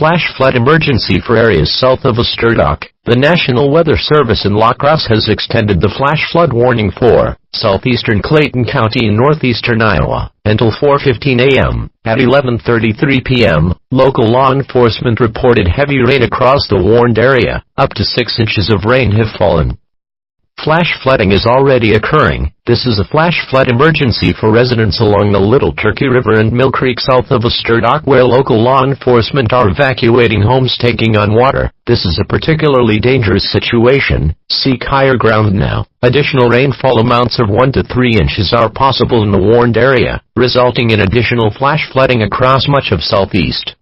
Flash flood emergency for areas south of Osterdock. The National Weather Service in La Crosse has extended the flash flood warning for southeastern Clayton County and northeastern Iowa until 4:15 a.m. At 11:33 p.m., local law enforcement reported heavy rain across the warned area. Up to 6 inches of rain have fallen. Flash flooding is already occurring. This is a flash flood emergency for residents along the Little Turkey River and Mill Creek south of Osterdock, where local law enforcement are evacuating homes taking on water. This is a particularly dangerous situation. Seek higher ground now. Additional rainfall amounts of 1 to 3 inches are possible in the warned area, resulting in additional flash flooding across much of southeast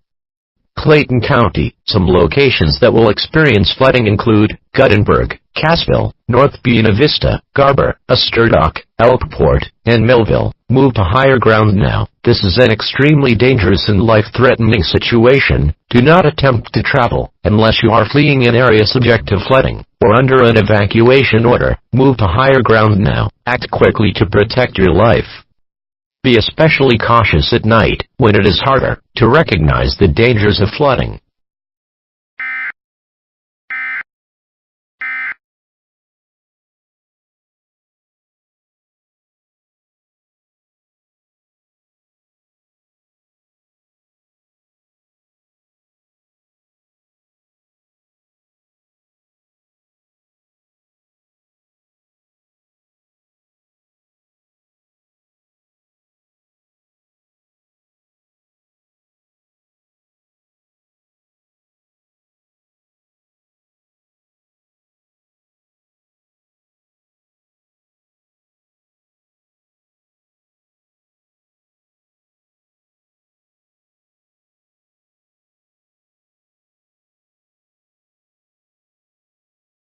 Clayton County. Some locations that will experience flooding include Guttenberg, Cassville, North Buena Vista, Garber, Osterdock, Elkport, and Millville. Move to higher ground now. This is an extremely dangerous and life-threatening situation. Do not attempt to travel unless you are fleeing an area subject to flooding or under an evacuation order. Move to higher ground now. Act quickly to protect your life. Be especially cautious at night, when it is harder to recognize the dangers of flooding.